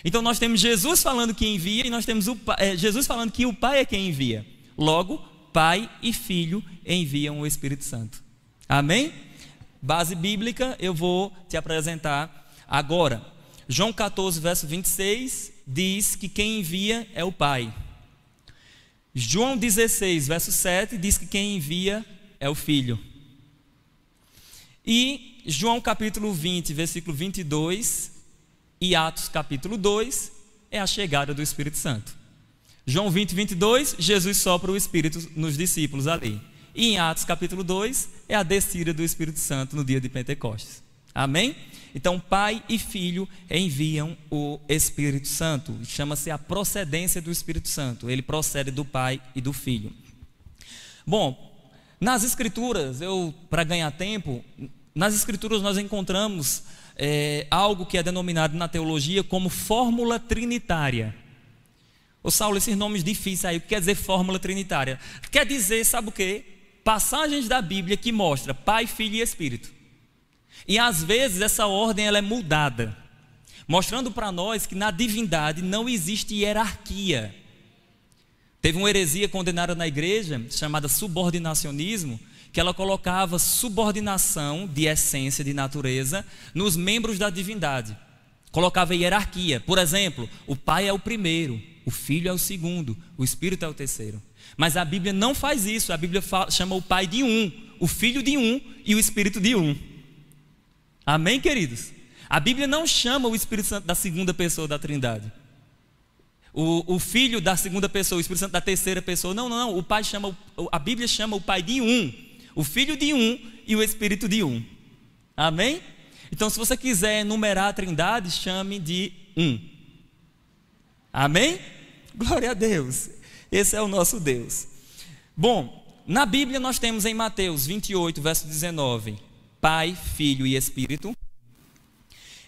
Então nós temos Jesus falando que envia, e nós temos Jesus falando que o Pai é quem envia. Logo, Pai e Filho enviam o Espírito Santo. Amém? Base bíblica eu vou te apresentar agora. João 14, verso 26, diz que quem envia é o Pai. João 16, verso 7, diz que quem envia é o Filho. E João capítulo 20, versículo 22 e Atos capítulo 2 é a chegada do Espírito Santo. João 20, 22, Jesus sopra o Espírito nos discípulos ali. E em Atos capítulo 2 é a descida do Espírito Santo no dia de Pentecostes. Amém? Então Pai e Filho enviam o Espírito Santo. Chama-se a procedência do Espírito Santo. Ele procede do Pai e do Filho. Bom, nas Escrituras, para ganhar tempo, nas Escrituras nós encontramos algo que é denominado na teologia como fórmula trinitária. Ô Saulo, esses nomes difíceis aí, o que quer dizer fórmula trinitária? Quer dizer, sabe o quê? Passagens da Bíblia que mostram Pai, Filho e Espírito. E às vezes essa ordem ela é mudada, mostrando para nós que na divindade não existe hierarquia. Teve uma heresia condenada na igreja, chamada subordinacionismo, que ela colocava subordinação de essência, de natureza, nos membros da divindade. Colocava hierarquia. Por exemplo, o Pai é o primeiro, o Filho é o segundo, o Espírito é o terceiro. Mas a Bíblia não faz isso. A Bíblia chama o Pai de um, o Filho de um e o Espírito de um. Amém, queridos? A Bíblia não chama o Espírito Santo da segunda pessoa da Trindade. O Filho da segunda pessoa, o Espírito Santo da terceira pessoa. Não, não. O Pai chama, a Bíblia chama o Pai de um, o Filho de um e o Espírito de um. Amém? Então, se você quiser enumerar a Trindade, chame de um. Amém? Glória a Deus. Esse é o nosso Deus. Bom, na Bíblia nós temos em Mateus 28, verso 19, Pai, Filho e Espírito.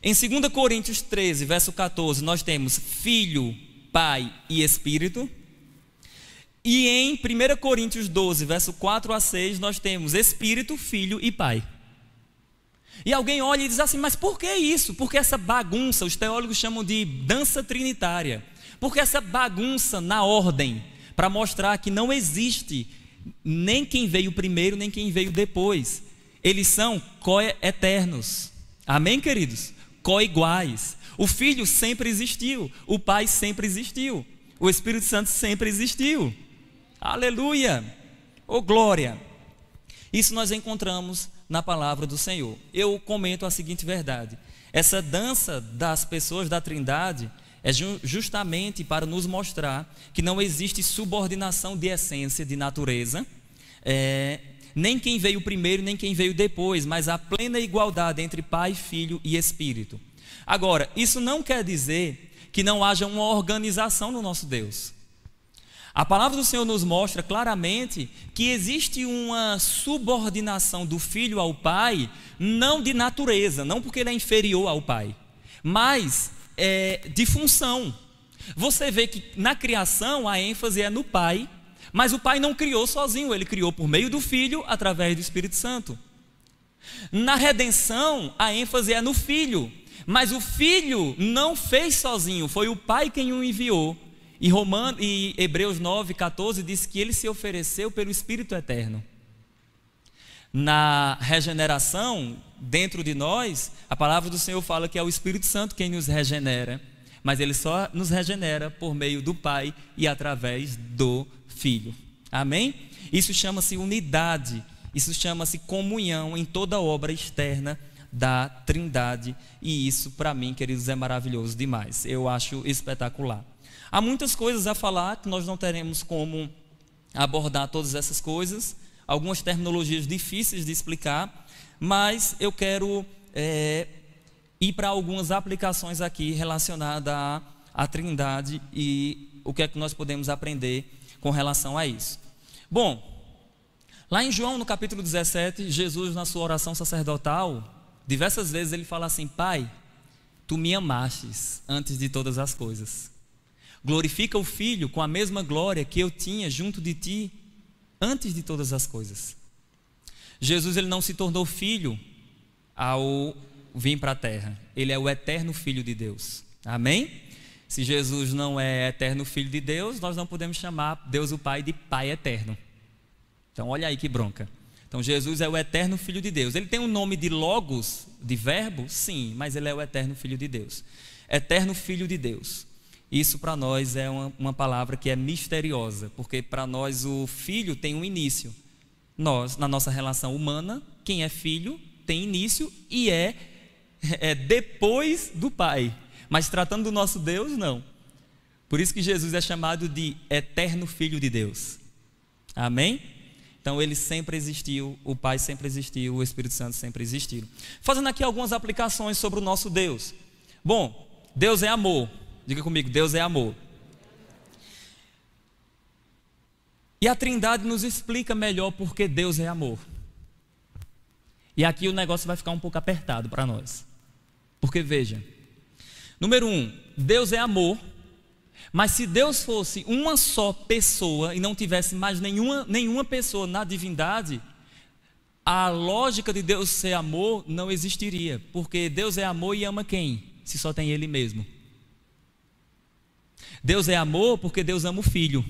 Em 2 Coríntios 13, verso 14, nós temos Filho, Pai e Espírito. E em 1 Coríntios 12, verso 4 a 6, nós temos Espírito, Filho e Pai. E alguém olha e diz assim, mas por que isso? Porque essa bagunça, os teólogos chamam de dança trinitária. Porque essa bagunça na ordem, para mostrar que não existe nem quem veio primeiro, nem quem veio depois. Eles são co-eternos. Amém, queridos? Co-iguais. O Filho sempre existiu, o Pai sempre existiu, o Espírito Santo sempre existiu. Aleluia! Oh, glória! Isso nós encontramos na palavra do Senhor. Eu comento a seguinte verdade: essa dança das pessoas da Trindade é justamente para nos mostrar que não existe subordinação de essência, de natureza, nem quem veio primeiro, nem quem veio depois, mas a plena igualdade entre Pai, Filho e Espírito. Agora, isso não quer dizer que não haja uma organização no nosso Deus. A palavra do Senhor nos mostra claramente que existe uma subordinação do Filho ao Pai, não de natureza, não porque ele é inferior ao Pai, mas de função. Você vê que na criação a ênfase é no Pai, mas o Pai não criou sozinho, ele criou por meio do Filho, através do Espírito Santo. Na redenção a ênfase é no Filho, mas o Filho não fez sozinho, foi o Pai quem o enviou. E Hebreus 9, 14 diz que ele se ofereceu pelo Espírito Eterno. Na regeneração, dentro de nós, a palavra do Senhor fala que é o Espírito Santo quem nos regenera, mas ele só nos regenera por meio do Pai e através do Filho. Amém? Isso chama-se unidade, isso chama-se comunhão em toda obra externa da Trindade, e isso para mim, queridos, é maravilhoso demais. Eu acho espetacular. Há muitas coisas a falar que nós não teremos como abordar todas essas coisas, algumas terminologias difíceis de explicar, mas eu quero ir para algumas aplicações aqui relacionadas à Trindade e o que é que nós podemos aprender com relação a isso. Bom, lá em João, no capítulo 17, Jesus, na sua oração sacerdotal, diversas vezes ele fala assim: Pai, Tu me amastes antes de todas as coisas. Glorifica o Filho com a mesma glória que eu tinha junto de Ti antes de todas as coisas. Jesus, ele não se tornou filho ao vir para a terra. Ele é o eterno Filho de Deus. Amém? Se Jesus não é eterno Filho de Deus, nós não podemos chamar Deus o Pai de Pai eterno. Então olha aí que bronca. Então Jesus é o eterno Filho de Deus. Ele tem um nome de Logos, de verbo? Sim, mas ele é o eterno Filho de Deus. Eterno Filho de Deus. Isso para nós é uma palavra que é misteriosa, porque para nós o filho tem um início. Nós, na nossa relação humana, quem é filho tem início e é depois do pai. Mas tratando do nosso Deus, não. Por isso que Jesus é chamado de eterno Filho de Deus. Amém? Então ele sempre existiu, o Pai sempre existiu, o Espírito Santo sempre existiu. Fazendo aqui algumas aplicações sobre o nosso Deus. Bom, Deus é amor. Diga comigo, Deus é amor. E a Trindade nos explica melhor porque Deus é amor. E aqui o negócio vai ficar um pouco apertado para nós. Porque veja, número 1, Deus é amor. Mas se Deus fosse uma só pessoa e não tivesse mais nenhuma pessoa na divindade, a lógica de Deus ser amor não existiria. Porque Deus é amor e ama quem? Se só tem Ele mesmo. Deus é amor porque Deus ama o Filho.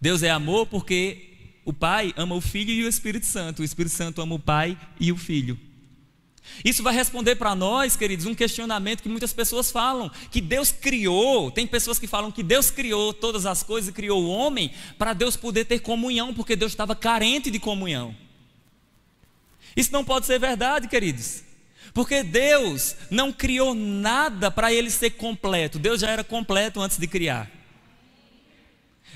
Deus é amor porque o Pai ama o Filho e o Espírito Santo. O Espírito Santo ama o Pai e o Filho. Isso vai responder para nós, queridos, um questionamento que muitas pessoas falam, que Deus criou, tem pessoas que falam que Deus criou todas as coisas e criou o homem para Deus poder ter comunhão, porque Deus estava carente de comunhão. Isso não pode ser verdade, queridos, porque Deus não criou nada para Ele ser completo. Deus já era completo antes de criar.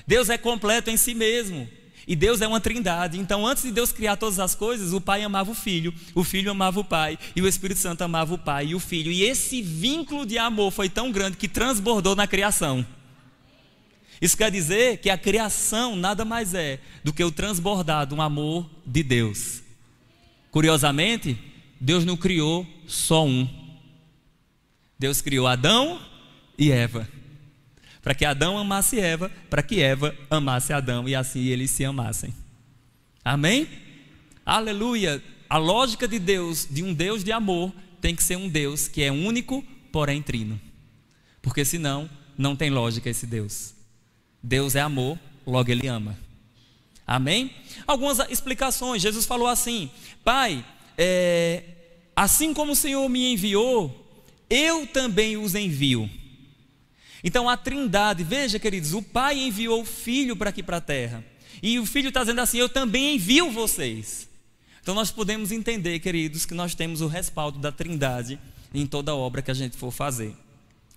Deus é completo em si mesmo. E Deus é uma trindade. Então antes de Deus criar todas as coisas, o Pai amava o Filho amava o Pai, e o Espírito Santo amava o Pai e o Filho. E esse vínculo de amor foi tão grande que transbordou na criação. Isso quer dizer que a criação nada mais é do que o transbordar de um amor de Deus. Curiosamente, Deus não criou só um. Deus criou Adão e Eva, para que Adão amasse Eva, para que Eva amasse Adão, e assim eles se amassem. Amém? Aleluia! A lógica de Deus, de um Deus de amor, tem que ser um Deus que é único, porém trino. Porque senão, não tem lógica esse Deus. Deus é amor, logo Ele ama. Amém? Algumas explicações. Jesus falou assim: Pai, assim como o Senhor me enviou, eu também os envio. Então a Trindade, veja, queridos, o Pai enviou o Filho para aqui para a terra, e o Filho está dizendo assim: eu também envio vocês. Então nós podemos entender, queridos, que nós temos o respaldo da Trindade em toda obra que a gente for fazer.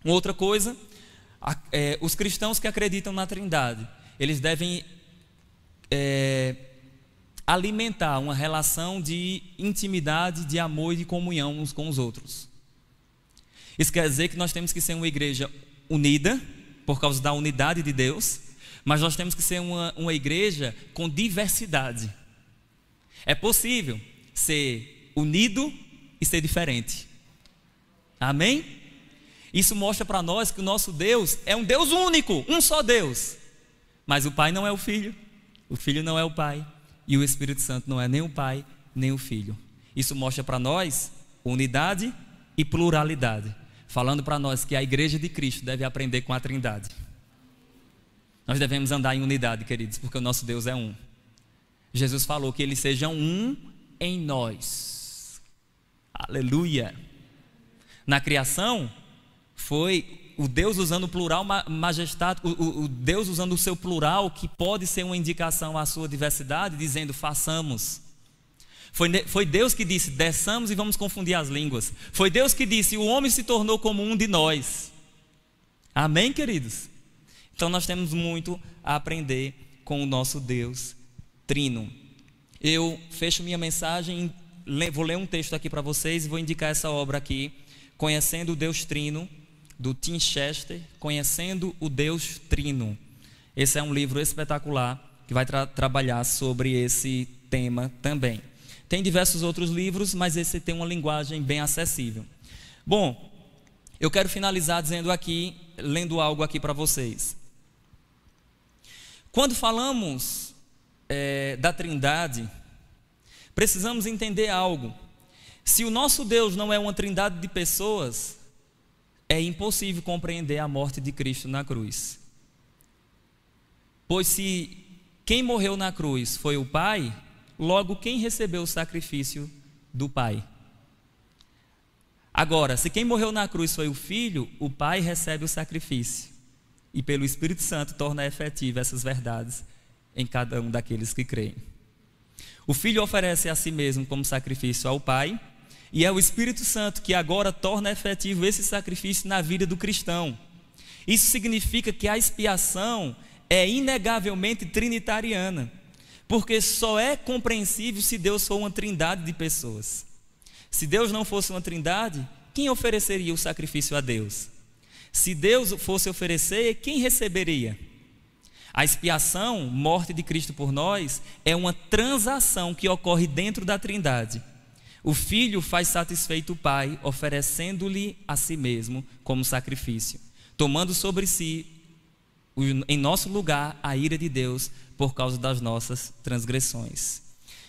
Outra coisa, os cristãos que acreditam na Trindade, eles devem alimentar uma relação de intimidade, de amor e de comunhão uns com os outros. Isso quer dizer que nós temos que ser uma igreja unida, por causa da unidade de Deus, mas nós temos que ser uma igreja com diversidade. É possível ser unido e ser diferente. Amém? Isso mostra para nós que o nosso Deus é um Deus único, um só Deus. Mas o Pai não é o Filho não é o Pai, e o Espírito Santo não é nem o Pai, nem o Filho. Isso mostra para nós unidade e pluralidade, falando para nós que a igreja de Cristo deve aprender com a Trindade. Nós devemos andar em unidade, queridos, porque o nosso Deus é um. Jesus falou que Ele seja um em nós. Aleluia! Na criação, foi o Deus usando o plural majestático, o Deus usando o seu plural, que pode ser uma indicação à sua diversidade, dizendo: façamos. Foi Deus que disse: desçamos e vamos confundir as línguas. Foi Deus que disse: o homem se tornou como um de nós. Amém, queridos? Então nós temos muito a aprender com o nosso Deus trino. Eu fecho minha mensagem, vou ler um texto aqui para vocês e vou indicar essa obra aqui, Conhecendo o Deus Trino, do Tim Chester, Conhecendo o Deus Trino. Esse é um livro espetacular que vai trabalhar sobre esse tema também. Tem diversos outros livros, mas esse tem uma linguagem bem acessível. Bom, eu quero finalizar dizendo aqui, lendo algo aqui para vocês. Quando falamos da Trindade, precisamos entender algo. Se o nosso Deus não é uma trindade de pessoas, é impossível compreender a morte de Cristo na cruz. Pois se quem morreu na cruz foi o Pai, logo quem recebeu o sacrifício do Pai? Agora, se quem morreu na cruz foi o Filho, o Pai recebe o sacrifício. E pelo Espírito Santo torna efetiva essas verdades em cada um daqueles que creem. O Filho oferece a si mesmo como sacrifício ao Pai, e é o Espírito Santo que agora torna efetivo esse sacrifício na vida do cristão. Isso significa que a expiação é inegavelmente trinitariana, porque só é compreensível se Deus for uma trindade de pessoas. Se Deus não fosse uma trindade, quem ofereceria o sacrifício a Deus? Se Deus fosse oferecer, quem receberia? A expiação, morte de Cristo por nós, é uma transação que ocorre dentro da trindade. O Filho faz satisfeito o Pai, oferecendo-lhe a si mesmo como sacrifício, tomando sobre si, em nosso lugar, a ira de Deus por causa das nossas transgressões.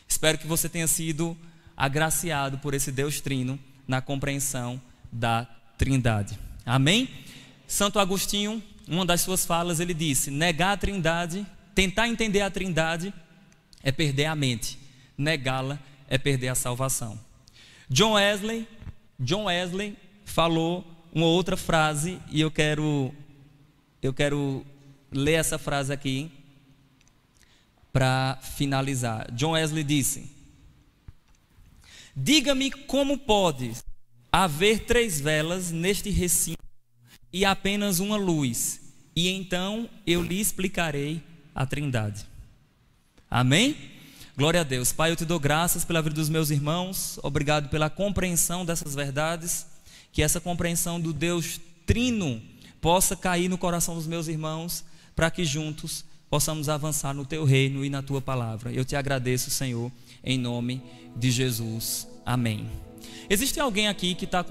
Espero que você tenha sido agraciado por esse Deus Trino na compreensão da Trindade. Amém? Santo Agostinho, uma das suas falas, ele disse: negar a Trindade, tentar entender a Trindade é perder a mente, negá-la é perder a salvação. John Wesley falou uma outra frase, e eu quero ler essa frase aqui para finalizar. John Wesley disse: diga-me como pode haver 3 velas neste recinto e apenas uma luz, e então eu lhe explicarei a Trindade. Amém? Glória a Deus. Pai, eu te dou graças pela vida dos meus irmãos, obrigado pela compreensão dessas verdades, que essa compreensão do Deus Trino possa cair no coração dos meus irmãos, para que juntos possamos avançar no teu reino e na tua palavra. Eu te agradeço, Senhor, em nome de Jesus. Amém. Existe alguém aqui que está com